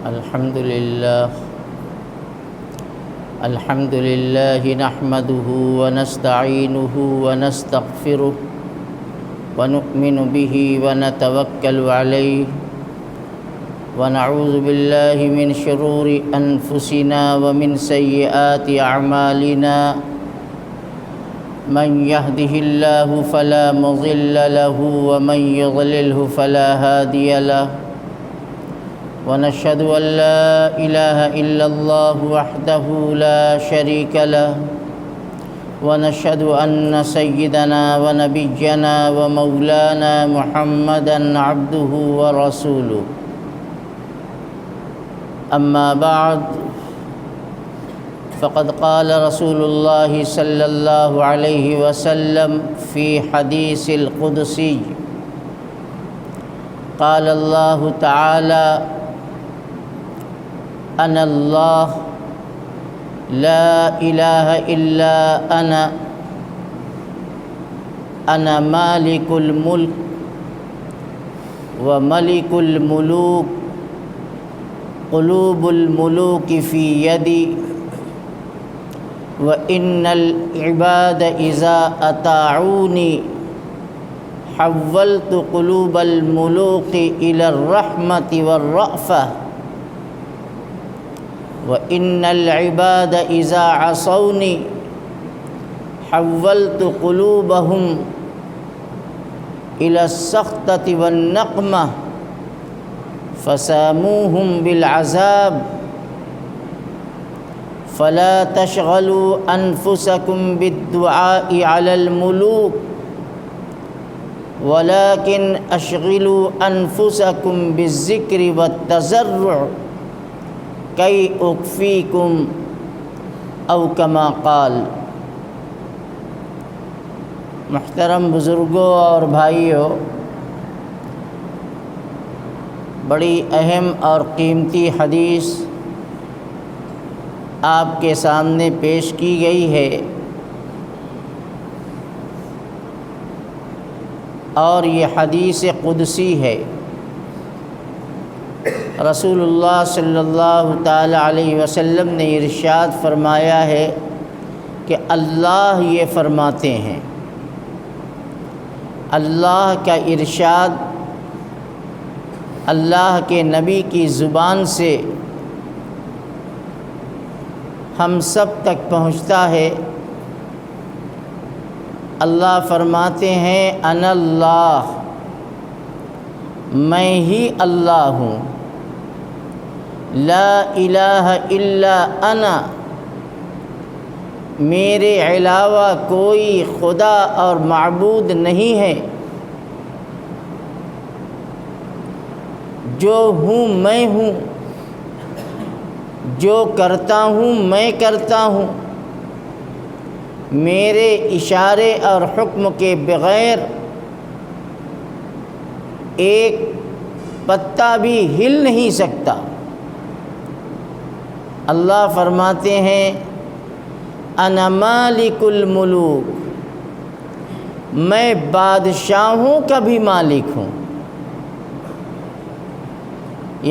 الحمد لله نحمده ونستعينه ونستغفره ونؤمن به ونتوكل عليه ونعوذ بالله من شرور أنفسنا ومن سيئات أعمالنا من يهده الله فلا مضل له ومن يضلله فلا هادي له ونشهد أن لا إله إلا الله وحده لا شريك له ونشهد أن سيدنا ونبينا ومولانا محمدًا عبده ورسوله أما بعد فقد قال رسول الله صلى الله عليه وسلم في حديث القدسي قال الله تعالى أنا الله لا إله إلا أنا مالك الملك وملك الملوك قلوب الملوك في يدي وإن العباد إذا أطاعوني حولت قلوب الملوك إلى الرحمة والرأفة وإن العباد إذا عصوني حولت قلوبهم إلى السخطة والنقمة فساموهم بالعذاب فلا تشغلوا أنفسكم بالدعاء على الملوك ولكن أشغلوا أنفسكم بالذكر والتضرع كي أكفيكم أو كما قال۔ محترم بزرگوں اور بھائیوں، بڑی اہم اور قیمتی حدیث آپ کے سامنے پیش کی گئی ہے، اور یہ حدیث قدسی ہے۔ رسول اللہ صلی اللہ تعالی علیہ وسلم نے ارشاد فرمایا ہے کہ اللہ یہ فرماتے ہیں۔ اللہ کا ارشاد اللہ کے نبی کی زبان سے ہم سب تک پہنچتا ہے۔ اللہ فرماتے ہیں انا اللہ، میں ہی اللہ ہوں، لا الہ الا انا، میرے علاوہ کوئی خدا اور معبود نہیں ہے، جو ہوں میں ہوں، جو کرتا ہوں میں کرتا ہوں، میرے اشارے اور حکم کے بغیر ایک پتا بھی ہل نہیں سکتا۔ اللہ فرماتے ہیں انا مالک الملوک، میں بادشاہوں کا بھی مالک ہوں،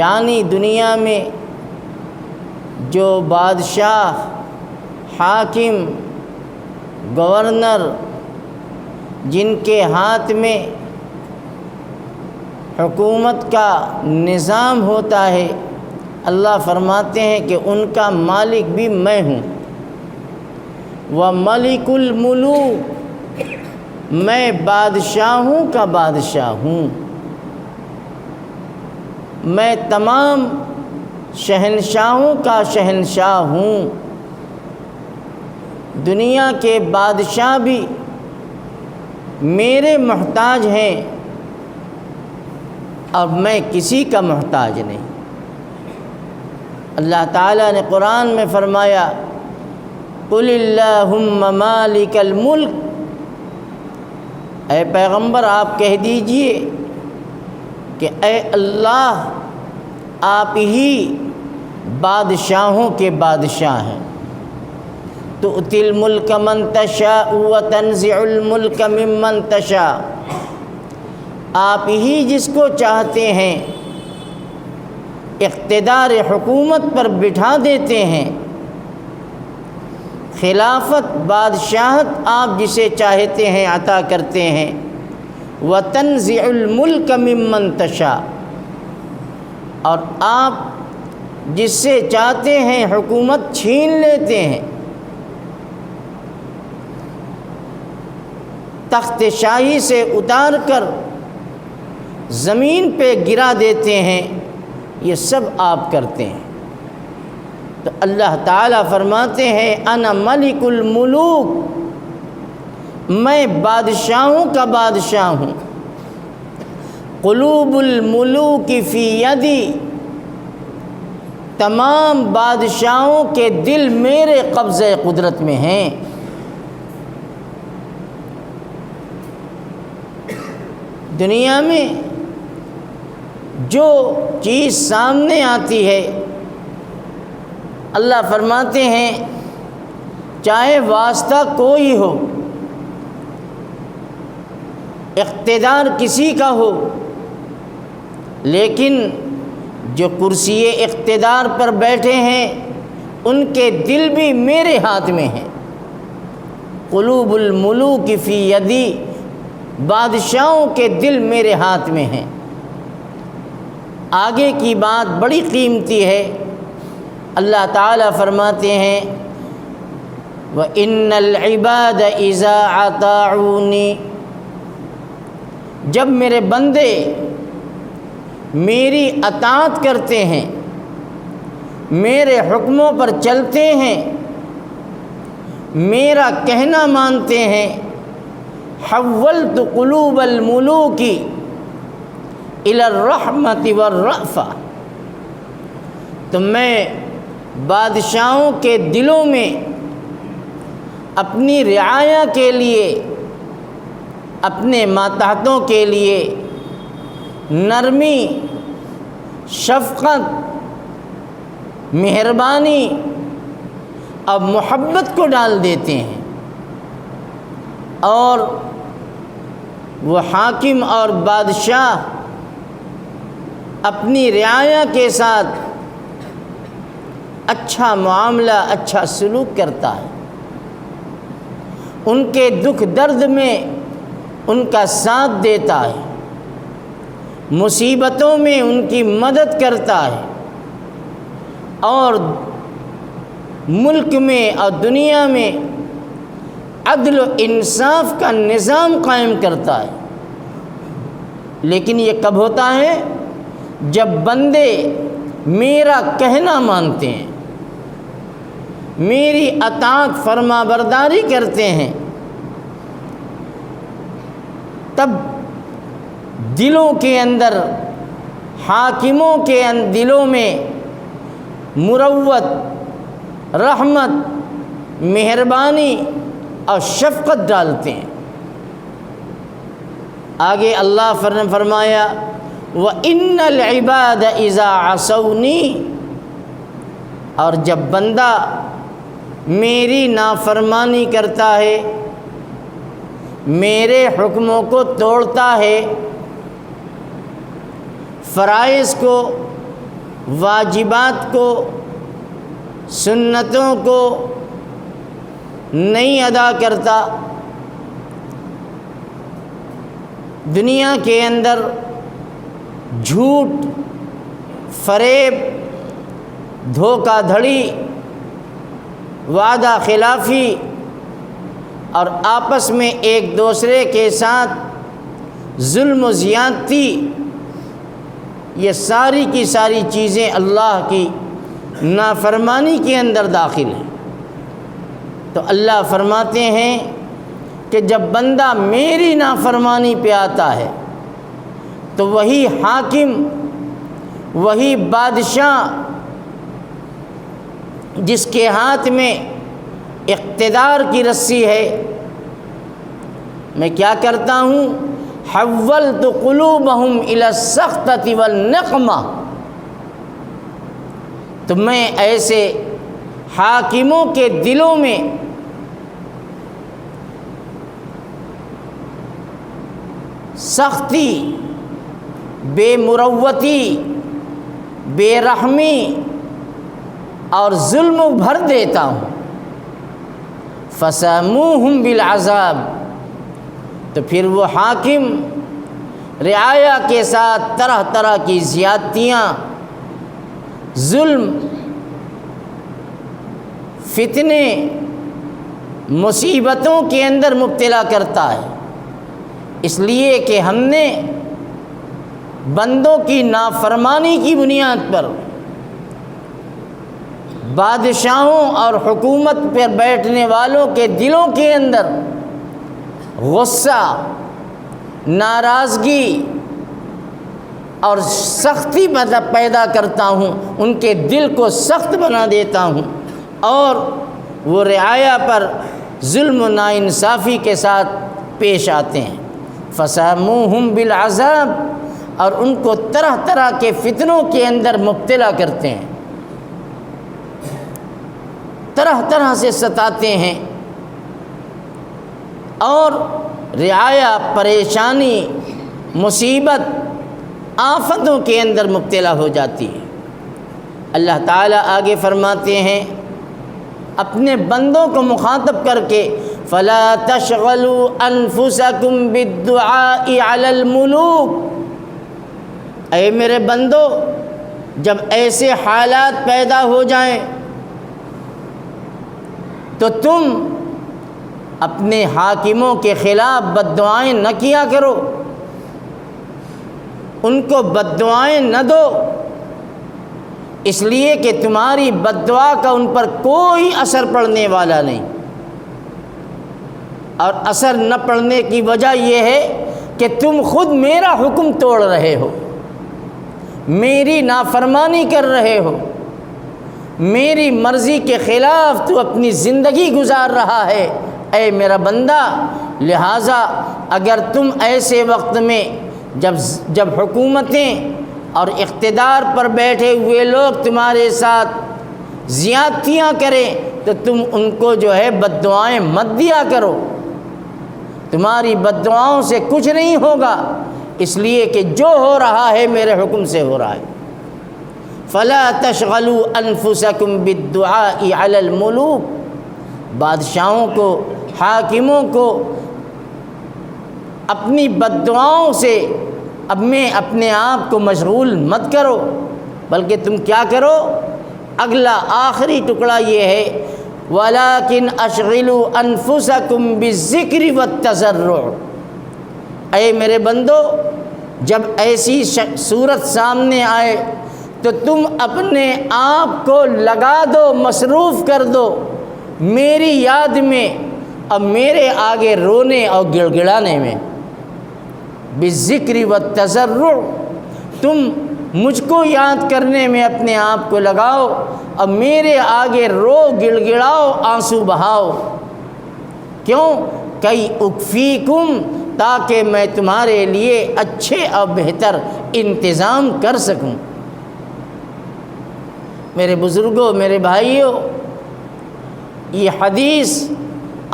یعنی دنیا میں جو بادشاہ، حاکم، گورنر، جن کے ہاتھ میں حکومت کا نظام ہوتا ہے، اللہ فرماتے ہیں کہ ان کا مالک بھی میں ہوں۔ وَمَلِكُ الْمُلُوكِ، میں بادشاہوں کا بادشاہ ہوں، میں تمام شہنشاہوں کا شہنشاہ ہوں۔ دنیا کے بادشاہ بھی میرے محتاج ہیں اور میں کسی کا محتاج نہیں۔ اللہ تعالیٰ نے قرآن میں فرمایا قُلِ اللَّهُمَّ مَالِكَ الْمُلْكِ، اے پیغمبر آپ کہہ دیجئے کہ اے اللہ، آپ ہی بادشاہوں کے بادشاہ ہیں۔ تُؤْتِي الْمُلْكَ مَنْ تَشَاءُ وَتَنْزِعُ الْمُلْكَ مِمَّنْ تَشَاءُ، آپ ہی جس کو چاہتے ہیں اقتدار حکومت پر بٹھا دیتے ہیں۔ خلافت، بادشاہت آپ جسے چاہتے ہیں عطا کرتے ہیں۔ وَتَنزِعُ الْمُلْكَ مِمَّن تَشَاءُ، اور آپ جس سے چاہتے ہیں حکومت چھین لیتے ہیں، تخت شاہی سے اتار کر زمین پہ گرا دیتے ہیں، یہ سب آپ کرتے ہیں۔ تو اللہ تعالیٰ فرماتے ہیں انا ملک الملوک، میں بادشاہوں کا بادشاہ ہوں۔ قلوب الملوک فی یدی، تمام بادشاہوں کے دل میرے قبضۂ قدرت میں ہیں۔ دنیا میں جو چیز سامنے آتی ہے، اللہ فرماتے ہیں چاہے واسطہ کوئی ہو، اقتدار کسی کا ہو، لیکن جو کرسی اقتدار پر بیٹھے ہیں ان کے دل بھی میرے ہاتھ میں ہیں۔ قلوب الملوک فی یدی، بادشاہوں کے دل میرے ہاتھ میں ہیں۔ آگے کی بات بڑی قیمتی ہے، اللہ تعالیٰ فرماتے ہیں وَإِنَّ الْعِبَادَ إِذَا أَطَاعُونِي، جب میرے بندے میری اطاعت کرتے ہیں، میرے حکموں پر چلتے ہیں، میرا کہنا مانتے ہیں، حولت قلوب الملوک الی الرحمۃ والرأفہ، تو میں بادشاہوں کے دلوں میں اپنی رعایا کے لیے، اپنے ماتحتوں کے لیے نرمی، شفقت، مہربانی اور محبت کو ڈال دیتے ہیں، اور وہ حاکم اور بادشاہ اپنی رعایا کے ساتھ اچھا معاملہ، اچھا سلوک کرتا ہے، ان کے دکھ درد میں ان کا ساتھ دیتا ہے، مصیبتوں میں ان کی مدد کرتا ہے، اور ملک میں اور دنیا میں عدل و انصاف کا نظام قائم کرتا ہے۔ لیکن یہ کب ہوتا ہے؟ جب بندے میرا کہنا مانتے ہیں، میری اطاعت فرما برداری کرتے ہیں، تب دلوں کے اندر، حاکموں کے دلوں میں مروت، رحمت، مہربانی اور شفقت ڈالتے ہیں۔ آگے اللہ فرمایا وَإِنَّ الْعِبَادَ إِذَا عَصَوْنِي، اور جب بندہ میری نافرمانی کرتا ہے، میرے حکموں کو توڑتا ہے، فرائض کو، واجبات کو، سنتوں کو نہیں ادا کرتا، دنیا کے اندر جھوٹ، فریب، دھوکہ دھڑی، وعدہ خلافی اور آپس میں ایک دوسرے کے ساتھ ظلم و زیادتی، یہ ساری کی ساری چیزیں اللہ کی نافرمانی کے اندر داخل ہیں۔ تو اللہ فرماتے ہیں کہ جب بندہ میری نافرمانی پہ آتا ہے تو وہی حاکم، وہی بادشاہ جس کے ہاتھ میں اقتدار کی رسی ہے، میں کیا کرتا ہوں؟ حولت قلوبہم الی السخطۃ والنقمہ، تو میں ایسے حاکموں کے دلوں میں سختی، بے مروتی بے رحمی اور ظلم بھر دیتا ہوں۔ فَسَامُوهُمْ بِالْعَذَابِ، تو پھر وہ حاکم رعایا کے ساتھ طرح طرح کی زیادتیاں، ظلم، فتنے، مصیبتوں کے اندر مبتلا کرتا ہے، اس لیے کہ ہم نے بندوں کی نافرمانی کی بنیاد پر بادشاہوں اور حکومت پر بیٹھنے والوں کے دلوں کے اندر غصہ، ناراضگی اور سختی پیدا کرتا ہوں، ان کے دل کو سخت بنا دیتا ہوں، اور وہ رعایا پر ظلم و ناانصافی کے ساتھ پیش آتے ہیں۔ فَسَامُوهُمْ بِالْعَذَابِ، اور ان کو طرح طرح کے فتنوں کے اندر مبتلا کرتے ہیں، طرح طرح سے ستاتے ہیں، اور رعایا پریشانی، مصیبت، آفتوں کے اندر مبتلا ہو جاتی ہے۔ اللہ تعالیٰ آگے فرماتے ہیں اپنے بندوں کو مخاطب کر کے، فَلَا تَشْغَلُوا أَنفُسَكُمْ بِالدُّعَاءِ عَلَى الْمُلُوكِ، اے میرے بندو، جب ایسے حالات پیدا ہو جائیں تو تم اپنے حاکموں کے خلاف بد دعائیں نہ کیا کرو، ان کو بد دعائیں نہ دو، اس لیے کہ تمہاری بد دعا کا ان پر کوئی اثر پڑنے والا نہیں، اور اثر نہ پڑنے کی وجہ یہ ہے کہ تم خود میرا حکم توڑ رہے ہو، میری نافرمانی کر رہے ہو، میری مرضی کے خلاف تو اپنی زندگی گزار رہا ہے، اے میرا بندہ۔ لہٰذا اگر تم ایسے وقت میں جب حکومتیں اور اقتدار پر بیٹھے ہوئے لوگ تمہارے ساتھ زیادتیاں کریں تو تم ان کو جو ہے بد دعائیں مت دیا کرو، تمہاری بد دعاؤں سے کچھ نہیں ہوگا، اس لیے کہ جو ہو رہا ہے میرے حکم سے ہو رہا ہے۔ فَلَا تَشْغَلُوا أَنفُسَكُمْ بِالدُّعَاءِ عَلَى الْمُلُوكِ، بادشاہوں کو، حاکموں کو اپنی بد دعاؤں سے اب میں اپنے آپ کو مشغول مت کرو، بلکہ تم کیا کرو؟ اگلا آخری ٹکڑا یہ ہے، وَلَكِنْ أَشْغِلُوا أَنفُسَكُمْ بِالذِّكْرِ وَالتَّضَرُّعِ، اے میرے بندو، جب ایسی صورت سامنے آئے تو تم اپنے آپ کو لگا دو، مصروف کر دو میری یاد میں اور میرے آگے رونے اور گڑ گڑانے میں۔ بالذکر والتضرع، تم مجھ کو یاد کرنے میں اپنے آپ کو لگاؤ اور میرے آگے رو، گڑ گڑاؤ، آنسو بہاؤ۔ کیوں؟ کئی اکفیکم، تاکہ میں تمہارے لیے اچھے اور بہتر انتظام کر سکوں۔ میرے بزرگوں، میرے بھائیوں، یہ حدیث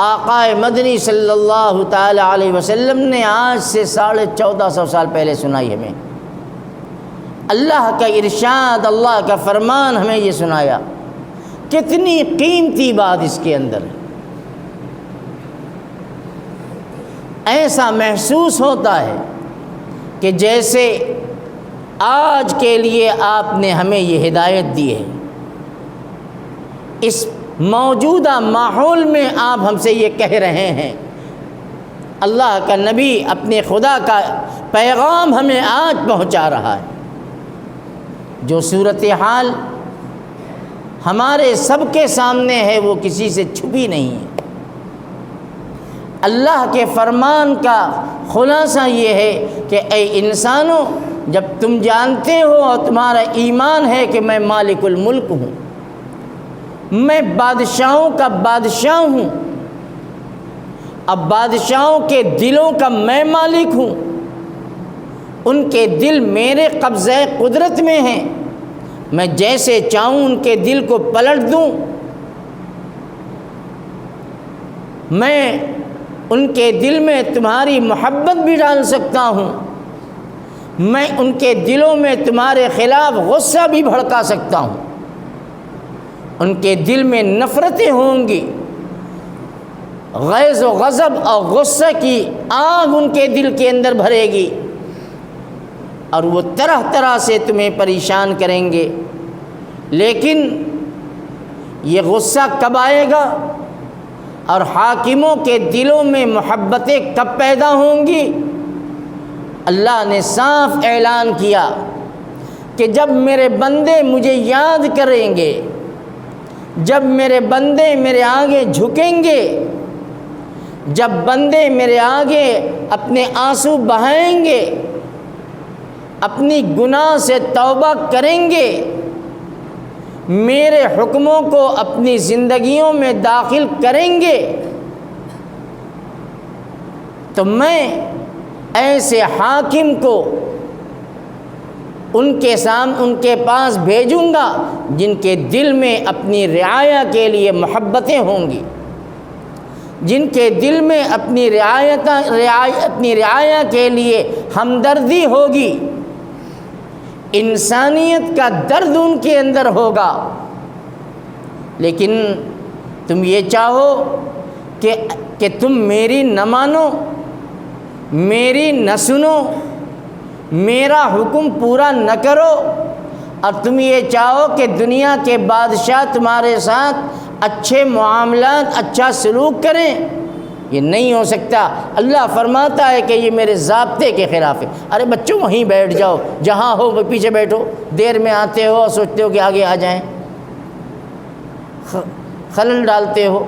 آقا مدنی صلی اللہ تعالی علیہ وسلم نے آج سے 1450 سال پہلے سنائی ہمیں۔ اللہ کا ارشاد، اللہ کا فرمان ہمیں یہ سنایا، کتنی قیمتی بات اس کے اندر ہے۔ ایسا محسوس ہوتا ہے کہ جیسے آج کے لیے آپ نے ہمیں یہ ہدایت دی ہے، اس موجودہ ماحول میں آپ ہم سے یہ کہہ رہے ہیں، اللہ کا نبی اپنے خدا کا پیغام ہمیں آج پہنچا رہا ہے۔ جو صورتحال ہمارے سب کے سامنے ہے وہ کسی سے چھپی نہیں ہے۔ اللہ کے فرمان کا خلاصہ یہ ہے کہ اے انسانوں، جب تم جانتے ہو اور تمہارا ایمان ہے کہ میں مالک الملک ہوں، میں بادشاہوں کا بادشاہ ہوں، اب بادشاہوں کے دلوں کا میں مالک ہوں، ان کے دل میرے قبضہ قدرت میں ہیں، میں جیسے چاہوں ان کے دل کو پلٹ دوں، میں ان کے دل میں تمہاری محبت بھی ڈال سکتا ہوں، میں ان کے دلوں میں تمہارے خلاف غصہ بھی بھڑکا سکتا ہوں، ان کے دل میں نفرتیں ہوں گی، غیظ و غضب اور غصہ کی آگ ان کے دل کے اندر بھرے گی، اور وہ طرح طرح سے تمہیں پریشان کریں گے۔ لیکن یہ غصہ کب آئے گا اور حاکموں کے دلوں میں محبتیں کب پیدا ہوں گی؟ اللہ نے صاف اعلان کیا کہ جب میرے بندے مجھے یاد کریں گے، جب میرے بندے میرے آگے جھکیں گے، جب بندے میرے آگے اپنے آنسو بہائیں گے، اپنی گناہ سے توبہ کریں گے، میرے حکموں کو اپنی زندگیوں میں داخل کریں گے، تو میں ایسے حاکم کو ان کے پاس بھیجوں گا جن کے دل میں اپنی رعایا کے لیے محبتیں ہوں گی، جن کے دل میں اپنی رعایا کے لیے ہمدردی ہوگی، انسانیت کا درد ان کے اندر ہوگا۔ لیکن تم یہ چاہو کہ تم میری نہ مانو، میری نہ سنو، میرا حکم پورا نہ کرو، اور تم یہ چاہو کہ دنیا کے بادشاہ تمہارے ساتھ اچھے معاملات، اچھا سلوک کریں، یہ نہیں ہو سکتا۔ اللہ فرماتا ہے کہ یہ میرے ضابطے کے خلاف ہے۔ ارے بچوں وہیں بیٹھ جاؤ، جہاں ہو پیچھے بیٹھو، دیر میں آتے ہو اور سوچتے ہو کہ آگے آ جائیں، خلل ڈالتے ہو۔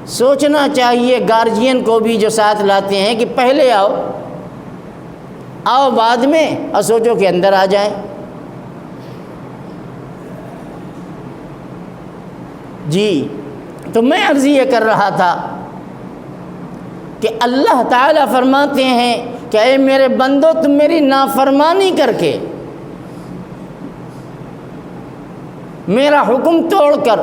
سوچنا چاہیے گارجین کو بھی جو ساتھ لاتے ہیں کہ پہلے آؤ بعد میں، اور سوچو کہ اندر آ جائیں۔ جی تو میں عرض یہ کر رہا تھا کہ اللہ تعالیٰ فرماتے ہیں کہ اے میرے بندو، تم میری نافرمانی کر کے، میرا حکم توڑ کر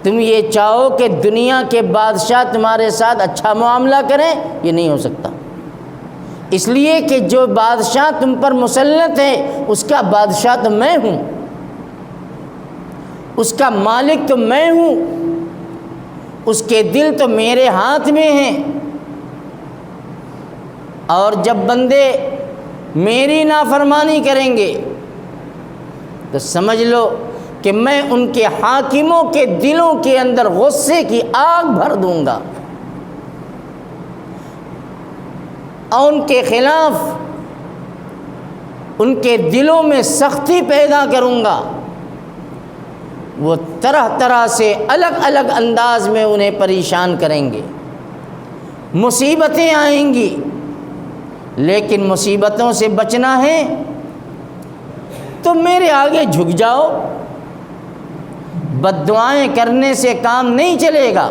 تم یہ چاہو کہ دنیا کے بادشاہ تمہارے ساتھ اچھا معاملہ کریں، یہ نہیں ہو سکتا۔ اس لیے کہ جو بادشاہ تم پر مسلط ہے اس کا بادشاہ تو میں ہوں، اس کا مالک تو میں ہوں، اس کے دل تو میرے ہاتھ میں ہیں، اور جب بندے میری نافرمانی کریں گے تو سمجھ لو کہ میں ان کے حاکموں کے دلوں کے اندر غصے کی آگ بھر دوں گا، اور ان کے خلاف ان کے دلوں میں سختی پیدا کروں گا، وہ طرح طرح سے الگ الگ انداز میں انہیں پریشان کریں گے، مصیبتیں آئیں گی۔ لیکن مصیبتوں سے بچنا ہے تو میرے آگے جھک جاؤ، بد دعائیں کرنے سے کام نہیں چلے گا۔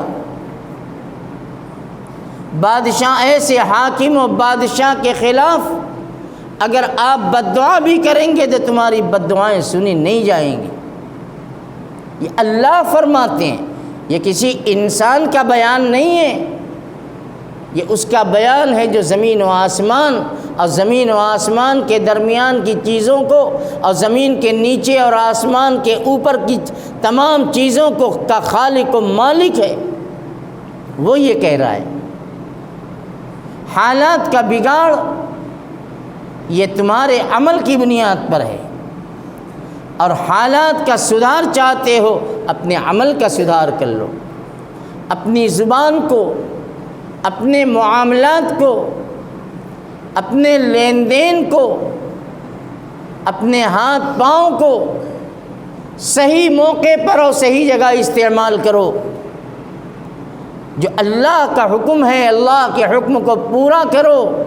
بادشاہ ایسے حاکم و بادشاہ کے خلاف اگر آپ بد دعا بھی کریں گے تو تمہاری بد دعائیں سنی نہیں جائیں گی۔ یہ اللہ فرماتے ہیں، یہ کسی انسان کا بیان نہیں ہے، یہ اس کا بیان ہے جو زمین و آسمان اور زمین و آسمان کے درمیان کی چیزوں کو اور زمین کے نیچے اور آسمان کے اوپر کی تمام چیزوں کو کا خالق و مالک ہے، وہ یہ کہہ رہا ہے۔ حالات کا بگاڑ یہ تمہارے عمل کی بنیاد پر ہے، اور حالات کا سدھار چاہتے ہو اپنے عمل کا سدھار کر لو، اپنی زبان کو، اپنے معاملات کو، اپنے لین دین کو، اپنے ہاتھ پاؤں کو صحیح موقع پر اور صحیح جگہ استعمال کرو۔ جو اللہ کا حکم ہے اللہ کے حکم کو پورا کرو۔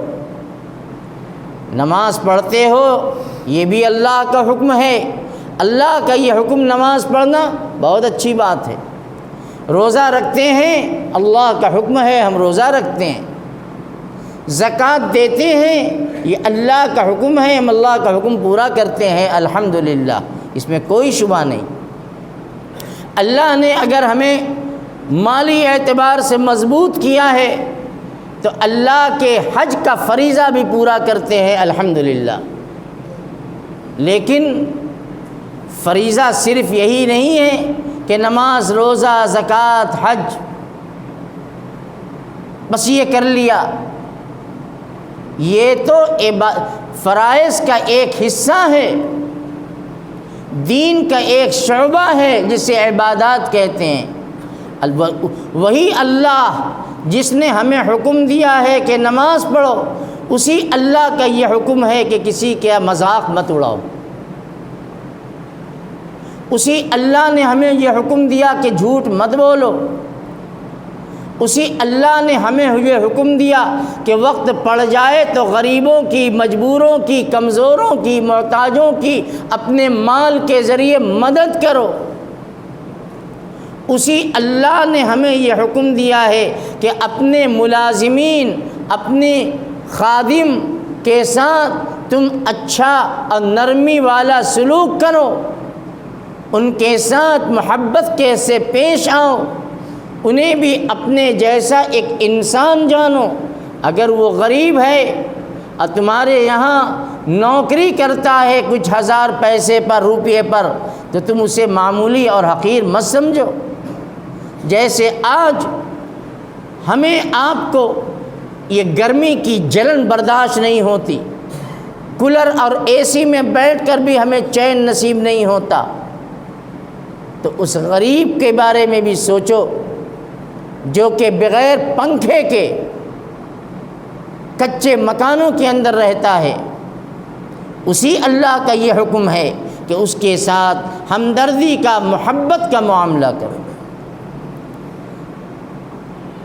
نماز پڑھتے ہو یہ بھی اللہ کا حکم ہے، اللہ کا یہ حکم نماز پڑھنا بہت اچھی بات ہے۔ روزہ رکھتے ہیں اللہ کا حکم ہے ہم روزہ رکھتے ہیں، زکوٰۃ دیتے ہیں، یہ اللہ کا حکم ہے، ہم اللہ کا حکم پورا کرتے ہیں الحمدللہ، اس میں کوئی شبہ نہیں۔ اللہ نے اگر ہمیں مالی اعتبار سے مضبوط کیا ہے تو اللہ کے حج کا فریضہ بھی پورا کرتے ہیں الحمدللہ۔ لیکن فریضہ صرف یہی نہیں ہے کہ نماز، روزہ، زکوٰۃ، حج بس یہ کر لیا، یہ تو فرائض کا ایک حصہ ہے، دین کا ایک شعبہ ہے جسے عبادات کہتے ہیں۔ وہی اللہ جس نے ہمیں حکم دیا ہے کہ نماز پڑھو، اسی اللہ کا یہ حکم ہے کہ کسی کا مذاق مت اڑاؤ۔ اسی اللہ نے ہمیں یہ حکم دیا کہ جھوٹ مت بولو۔ اسی اللہ نے ہمیں یہ حکم دیا کہ وقت پڑ جائے تو غریبوں کی، مجبوروں کی، کمزوروں کی، محتاجوں کی اپنے مال کے ذریعے مدد کرو۔ اسی اللہ نے ہمیں یہ حکم دیا ہے کہ اپنے ملازمین، اپنے خادم کے ساتھ تم اچھا اور نرمی والا سلوک کرو، ان کے ساتھ محبت کیسے پیش آؤ، انہیں بھی اپنے جیسا ایک انسان جانو۔ اگر وہ غریب ہے اور تمہارے یہاں نوکری کرتا ہے کچھ ہزار پیسے پر، روپے پر، تو تم اسے معمولی اور حقیر مت سمجھو۔ جیسے آج ہمیں آپ کو یہ گرمی کی جلن برداشت نہیں ہوتی، کولر اور اے سی میں بیٹھ کر بھی ہمیں چین نصیب نہیں ہوتا، تو اس غریب کے بارے میں بھی سوچو جو کہ بغیر پنکھے کے کچے مکانوں کے اندر رہتا ہے۔ اسی اللہ کا یہ حکم ہے کہ اس کے ساتھ ہمدردی کا، محبت کا معاملہ کرو۔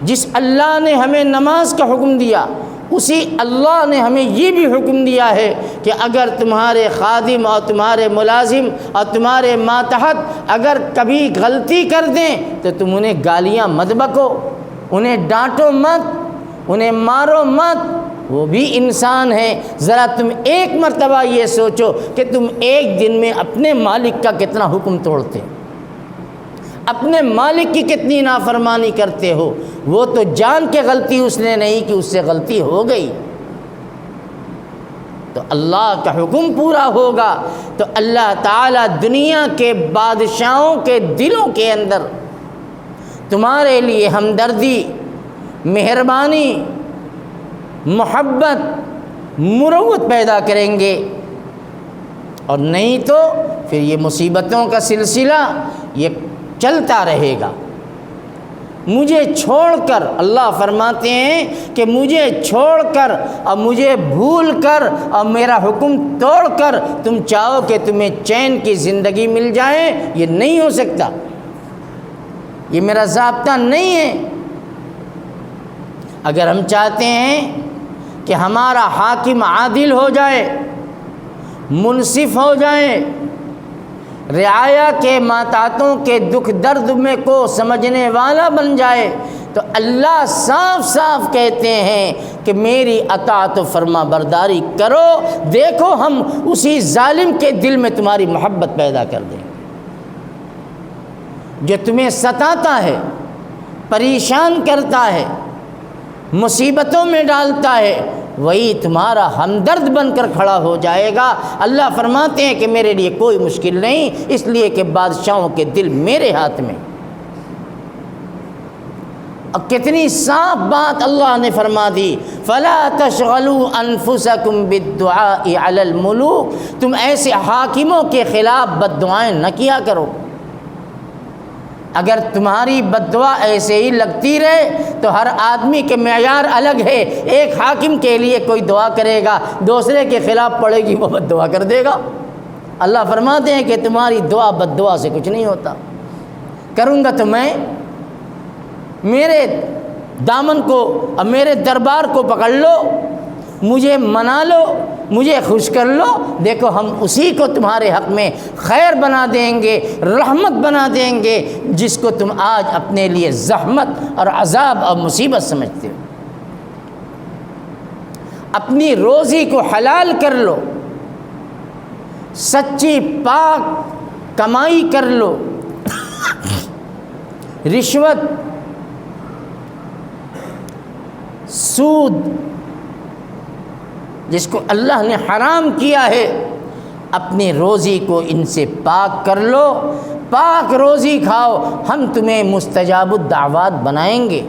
جس اللہ نے ہمیں نماز کا حکم دیا، اسی اللہ نے ہمیں یہ بھی حکم دیا ہے کہ اگر تمہارے خادم اور تمہارے ملازم اور تمہارے ماتحت اگر کبھی غلطی کر دیں تو تم انہیں گالیاں مت بکو، انہیں ڈانٹو مت، انہیں مارو مت، وہ بھی انسان ہیں۔ ذرا تم ایک مرتبہ یہ سوچو کہ تم ایک دن میں اپنے مالک کا کتنا حکم توڑتے، اپنے مالک کی کتنی نافرمانی کرتے ہو۔ وہ تو جان کے غلطی اس نے نہیں کی، اس سے غلطی ہو گئی تو اللہ کا حکم پورا ہوگا تو اللہ تعالیٰ دنیا کے بادشاہوں کے دلوں کے اندر تمہارے لیے ہمدردی، مہربانی، محبت، مروت پیدا کریں گے، اور نہیں تو پھر یہ مصیبتوں کا سلسلہ یہ چلتا رہے گا۔ مجھے چھوڑ کر، اللہ فرماتے ہیں کہ مجھے چھوڑ کر اور مجھے بھول کر اور میرا حکم توڑ کر تم چاہو کہ تمہیں چین کی زندگی مل جائے، یہ نہیں ہو سکتا، یہ میرا ضابطہ نہیں ہے۔ اگر ہم چاہتے ہیں کہ ہمارا حاکم عادل ہو جائے، منصف ہو جائے، رعایا کے ماتحتوں کے دکھ درد میں کو سمجھنے والا بن جائے، تو اللہ صاف صاف کہتے ہیں کہ میری اطاعت و فرما برداری کرو، دیکھو ہم اسی ظالم کے دل میں تمہاری محبت پیدا کر دیں گے جو تمہیں ستاتا ہے، پریشان کرتا ہے، مصیبتوں میں ڈالتا ہے، وہی تمہارا ہمدرد بن کر کھڑا ہو جائے گا۔ اللہ فرماتے ہیں کہ میرے لیے کوئی مشکل نہیں، اس لیے کہ بادشاہوں کے دل میرے ہاتھ میں۔ اور کتنی صاف بات اللہ نے فرما دی، فَلَا تَشْغَلُوا أَنفُسَكُمْ بِالدُّعَاءِ عَلَى الْمُلُوكِ، تم ایسے حاکموں کے خلاف بد دعائیں نہ کیا کرو۔ اگر تمہاری بد دعا ایسے ہی لگتی رہے تو ہر آدمی کے معیار الگ ہے، ایک حاکم کے لیے کوئی دعا کرے گا، دوسرے کے خلاف پڑے گی وہ بد دعا کر دے گا۔ اللہ فرماتے ہیں کہ تمہاری دعا بد دعا سے کچھ نہیں ہوتا۔ کروں گا تو میں، میرے دامن کو اور میرے دربار کو پکڑ لو، مجھے منا لو، مجھے خوش کر لو، دیکھو ہم اسی کو تمہارے حق میں خیر بنا دیں گے، رحمت بنا دیں گے، جس کو تم آج اپنے لیے زحمت اور عذاب اور مصیبت سمجھتے ہو۔ اپنی روزی کو حلال کر لو، سچی پاک کمائی کر لو۔ رشوت، سود جس کو اللہ نے حرام کیا ہے، اپنی روزی کو ان سے پاک کر لو، پاک روزی کھاؤ، ہم تمہیں مستجاب الدعوات بنائیں گے،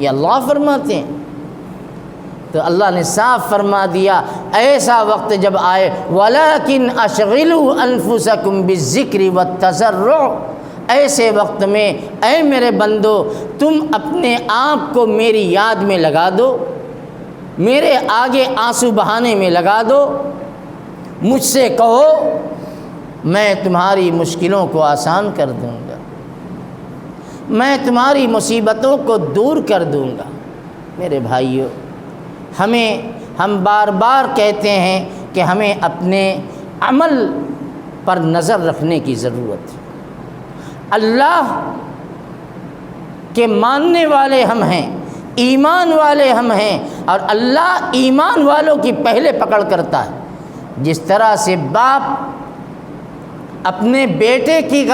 یہ اللہ فرماتے ہیں۔ تو اللہ نے صاف فرما دیا ایسا وقت جب آئے، وَلَكِنْ أَشْغِلُوا أَنفُسَكُمْ بِالذِّكْرِ وَالتَّضَرُّعِ، ایسے وقت میں اے میرے بندو تم اپنے آپ کو میری یاد میں لگا دو، میرے آگے آنسو بہانے میں لگا دو، مجھ سے کہو میں تمہاری مشکلوں کو آسان کر دوں گا، میں تمہاری مصیبتوں کو دور کر دوں گا۔ میرے بھائیو، ہم بار بار کہتے ہیں کہ ہمیں اپنے عمل پر نظر رکھنے کی ضرورت ہے۔ اللہ کے ماننے والے ہم ہیں، ایمان والے ہم ہیں، اور اللہ ایمان والوں کی پہلے پکڑ کرتا ہے۔ جس طرح سے باپ اپنے بیٹے کی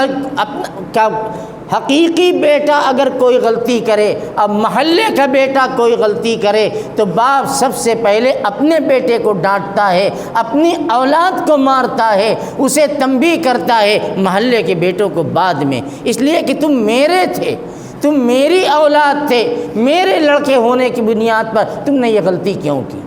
حقیقی بیٹا اگر کوئی غلطی کرے، اب محلے کا بیٹا کوئی غلطی کرے، تو باپ سب سے پہلے اپنے بیٹے کو ڈانٹتا ہے، اپنی اولاد کو مارتا ہے، اسے تنبیہ کرتا ہے، محلے کے بیٹوں کو بعد میں، اس لیے کہ تم میرے تھے، تم میری اولاد تھے، میرے لڑکے ہونے کی بنیاد پر تم نے یہ غلطی کیوں کی؟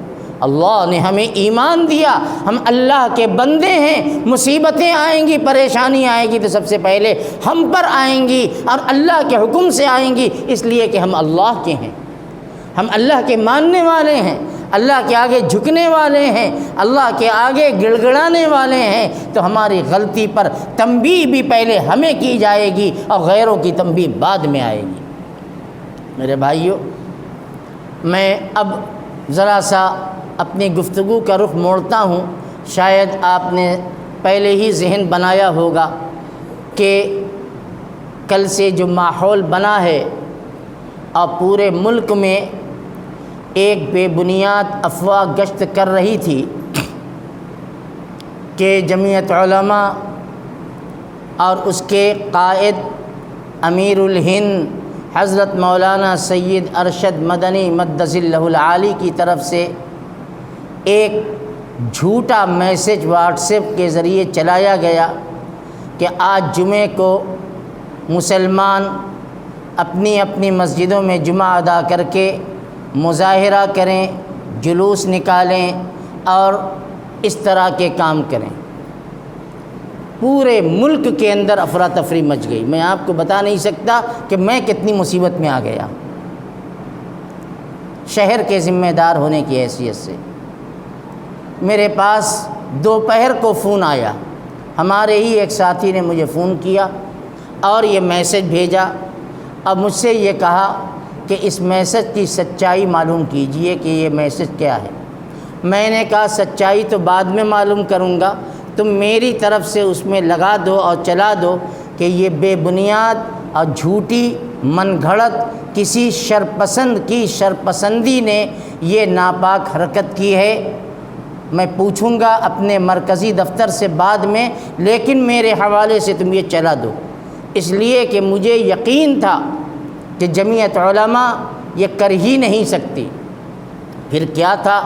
اللہ نے ہمیں ایمان دیا، ہم اللہ کے بندے ہیں، مصیبتیں آئیں گی، پریشانی آئے گی تو سب سے پہلے ہم پر آئیں گی اور اللہ کے حکم سے آئیں گی، اس لیے کہ ہم اللہ کے ہیں، ہم اللہ کے ماننے والے ہیں، اللہ کے آگے جھکنے والے ہیں، اللہ کے آگے گڑ گڑانے والے ہیں، تو ہماری غلطی پر تنبیہ بھی پہلے ہمیں کی جائے گی اور غیروں کی تنبیہ بعد میں آئے گی۔ میرے بھائیو، میں اب ذرا سا اپنی گفتگو کا رخ موڑتا ہوں۔ شاید آپ نے پہلے ہی ذہن بنایا ہوگا کہ کل سے جو ماحول بنا ہے اور پورے ملک میں ایک بے بنیاد افواہ گشت کر رہی تھی کہ جمعیت علماء اور اس کے قائد امیر الہند حضرت مولانا سید ارشد مدنی مدظ اللہ العالی کی طرف سے ایک جھوٹا میسج واٹس ایپ کے ذریعے چلایا گیا کہ آج جمعے کو مسلمان اپنی اپنی مسجدوں میں جمعہ ادا کر کے مظاہرہ کریں، جلوس نکالیں اور اس طرح کے کام کریں۔ پورے ملک کے اندر افراتفری مچ گئی۔ میں آپ کو بتا نہیں سکتا کہ میں کتنی مصیبت میں آ گیا شہر کے ذمہ دار ہونے کی حیثیت سے۔ میرے پاس دوپہر کو فون آیا، ہمارے ہی ایک ساتھی نے مجھے فون کیا اور یہ میسج بھیجا، اب مجھ سے یہ کہا کہ اس میسج کی سچائی معلوم کیجئے کہ یہ میسج کیا ہے۔ میں نے کہا سچائی تو بعد میں معلوم کروں گا، تم میری طرف سے اس میں لگا دو اور چلا دو کہ یہ بے بنیاد اور جھوٹی من گھڑت کسی شرپسند کی شرپسندی نے یہ ناپاک حرکت کی ہے۔ میں پوچھوں گا اپنے مرکزی دفتر سے بعد میں، لیکن میرے حوالے سے تم یہ چلا دو، اس لیے کہ مجھے یقین تھا کہ جمعیت علماء یہ کر ہی نہیں سکتی۔ پھر کیا تھا،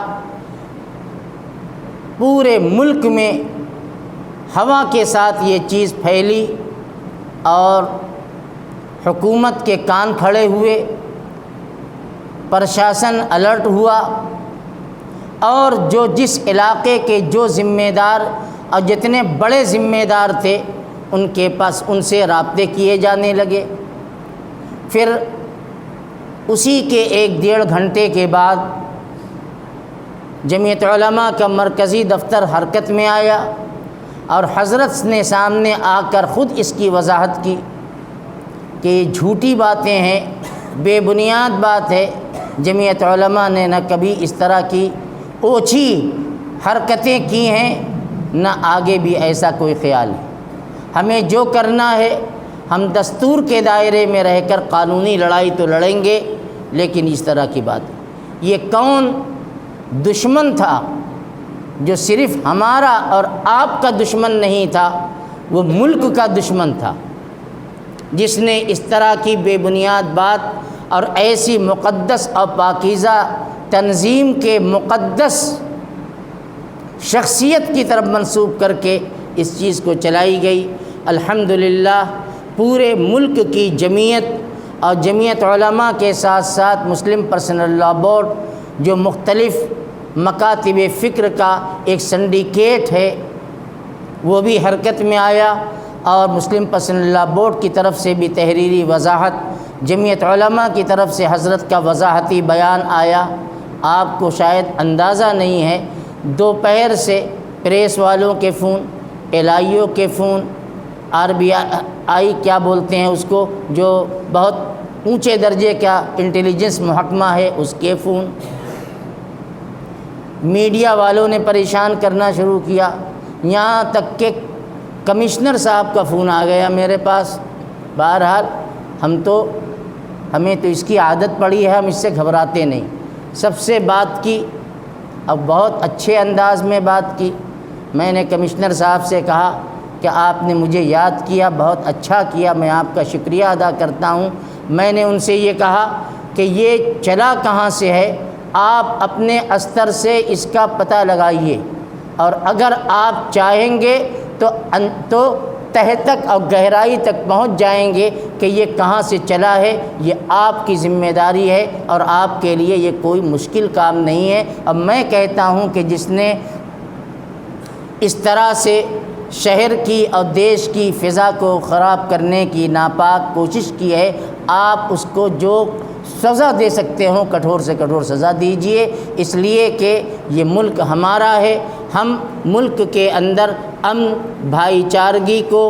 پورے ملک میں ہوا کے ساتھ یہ چیز پھیلی اور حکومت کے کان کھڑے ہوئے، پرشاسن الرٹ ہوا، اور جس علاقے کے جو ذمہ دار اور جتنے بڑے ذمہ دار تھے ان کے پاس ان سے رابطے کیے جانے لگے۔ پھر اسی کے 1-1.5 گھنٹے کے بعد جمعیت علماء کا مرکزی دفتر حرکت میں آیا اور حضرت نے سامنے آ کر خود اس کی وضاحت کی کہ یہ جھوٹی باتیں ہیں، بے بنیاد بات ہے، جمعیت علماء نے نہ کبھی اس طرح کی اوچھی حرکتیں کی ہیں، نہ آگے بھی ایسا کوئی خیال ہے۔ ہمیں جو کرنا ہے، ہم دستور کے دائرے میں رہ کر قانونی لڑائی تو لڑیں گے، لیکن اس طرح کی بات یہ کون دشمن تھا، جو صرف ہمارا اور آپ کا دشمن نہیں تھا، وہ ملک کا دشمن تھا، جس نے اس طرح کی بے بنیاد بات اور ایسی مقدس اور پاکیزہ تنظیم کے مقدس شخصیت کی طرف منسوب کر کے اس چیز کو چلائی گئی۔ الحمدللہ پورے ملک کی جمعیت اور جمعیت علماء کے ساتھ ساتھ مسلم پرسنل لاء بورڈ، جو مختلف مکاتب فکر کا ایک سنڈیکیٹ ہے، وہ بھی حرکت میں آیا، اور مسلم پرسنل لاء بورڈ کی طرف سے بھی تحریری وضاحت، جمعیت علماء کی طرف سے حضرت کا وضاحتی بیان آیا۔ آپ کو شاید اندازہ نہیں ہے، دوپہر سے پریس والوں کے فون، ایل آئی او کے فون، آر بی آئی کیا بولتے ہیں اس کو، جو بہت اونچے درجے کا انٹیلیجنس محکمہ ہے، اس کے فون، میڈیا والوں نے پریشان کرنا شروع کیا، یہاں تک کہ کمشنر صاحب کا فون آ گیا میرے پاس۔ بہرحال ہمیں تو اس کی عادت پڑی ہے، ہم اس سے گھبراتے نہیں۔ سب سے بات کی، اب بہت اچھے انداز میں بات کی۔ میں نے کمشنر صاحب سے کہا کہ آپ نے مجھے یاد کیا، بہت اچھا کیا، میں آپ کا شکریہ ادا کرتا ہوں۔ میں نے ان سے یہ کہا کہ یہ چلا کہاں سے ہے، آپ اپنے استر سے اس کا پتہ لگائیے، اور اگر آپ چاہیں گے تو تہ تک اور گہرائی تک پہنچ جائیں گے کہ یہ کہاں سے چلا ہے۔ یہ آپ کی ذمہ داری ہے، اور آپ کے لیے یہ کوئی مشکل کام نہیں ہے۔ اب میں کہتا ہوں کہ جس نے اس طرح سے شہر کی اور دیش کی فضا کو خراب کرنے کی ناپاک کوشش کی ہے، آپ اس کو جو سزا دے سکتے ہوں کٹھور سے کٹھور سزا دیجئے، اس لیے کہ یہ ملک ہمارا ہے۔ ہم ملک کے اندر امن بھائی چارگی کو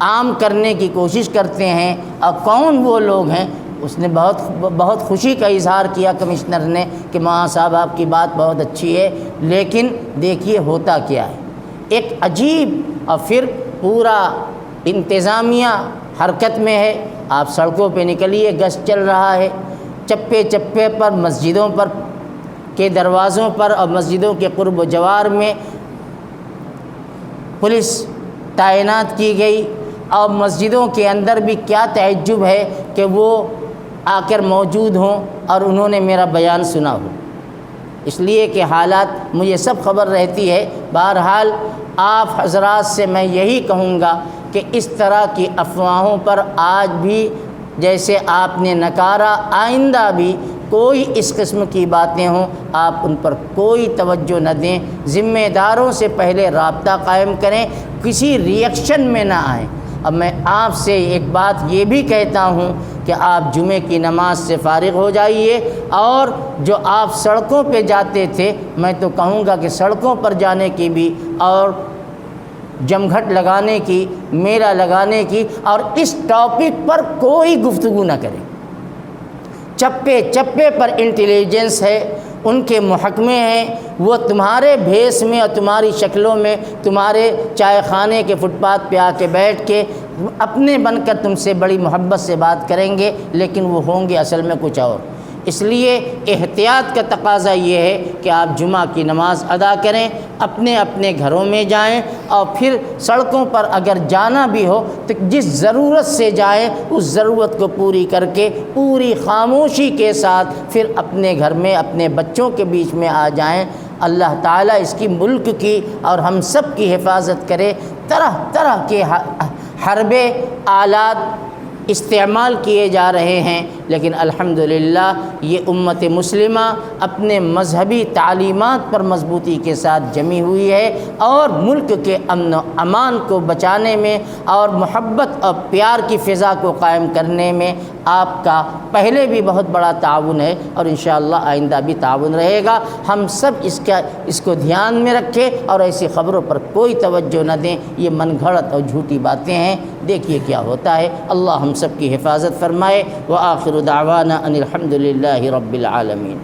عام کرنے کی کوشش کرتے ہیں، اور کون وہ لوگ ہیں، اس نے بہت خوشی کا اظہار کیا کمشنر نے کہ ماں صاحب آپ کی بات بہت اچھی ہے، لیکن دیکھیے ہوتا کیا ہے، ایک عجیب، اور پھر پورا انتظامیہ حرکت میں ہے۔ آپ سڑکوں پہ نکلیے، گشت چل رہا ہے، چپے چپے پر، مسجدوں پر کے دروازوں پر اور مسجدوں کے قرب و جوار میں پولیس تعینات کی گئی، اور مسجدوں کے اندر بھی کیا تعجب ہے کہ وہ آ کر موجود ہوں اور انہوں نے میرا بیان سنا ہو، اس لیے کہ حالات مجھے سب خبر رہتی ہے۔ بہرحال آپ حضرات سے میں یہی کہوں گا کہ اس طرح کی افواہوں پر آج بھی جیسے آپ نے نکارا، آئندہ بھی کوئی اس قسم کی باتیں ہوں آپ ان پر کوئی توجہ نہ دیں، ذمہ داروں سے پہلے رابطہ قائم کریں، کسی ری ایکشن میں نہ آئیں۔ اب میں آپ سے ایک بات یہ بھی کہتا ہوں کہ آپ جمعے کی نماز سے فارغ ہو جائیے، اور جو آپ سڑکوں پہ جاتے تھے، میں تو کہوں گا کہ سڑکوں پر جانے کی بھی، اور جمگھٹ لگانے کی، میلہ لگانے کی، اور اس ٹاپک پر کوئی گفتگو نہ کریں۔ چپے چپے پر انٹیلیجنس ہے، ان کے محکمے ہیں، وہ تمہارے بھیس میں اور تمہاری شکلوں میں تمہارے چائے خانے کے فٹ پاتھ پہ آ کے بیٹھ کے اپنے بن کر تم سے بڑی محبت سے بات کریں گے، لیکن وہ ہوں گے اصل میں کچھ اور۔ اس لیے احتیاط کا تقاضا یہ ہے کہ آپ جمعہ کی نماز ادا کریں، اپنے اپنے گھروں میں جائیں، اور پھر سڑکوں پر اگر جانا بھی ہو تو جس ضرورت سے جائیں، اس ضرورت کو پوری کر کے پوری خاموشی کے ساتھ پھر اپنے گھر میں اپنے بچوں کے بیچ میں آ جائیں۔ اللہ تعالیٰ اس کی ملک کی اور ہم سب کی حفاظت کرے۔ طرح طرح کے حربے آلات استعمال کیے جا رہے ہیں، لیکن الحمدللہ یہ امت مسلمہ اپنے مذہبی تعلیمات پر مضبوطی کے ساتھ جمی ہوئی ہے، اور ملک کے امن و امان کو بچانے میں اور محبت اور پیار کی فضا کو قائم کرنے میں آپ کا پہلے بھی بہت بڑا تعاون ہے، اور انشاءاللہ آئندہ بھی تعاون رہے گا۔ ہم سب اس کو دھیان میں رکھیں اور ایسی خبروں پر کوئی توجہ نہ دیں، یہ من گھڑت اور جھوٹی باتیں ہیں، دیکھیے کیا ہوتا ہے۔ اللہ ہم سب کی حفاظت فرمائے۔ وآخر دعوانا ان الحمد للہ رب العالمین۔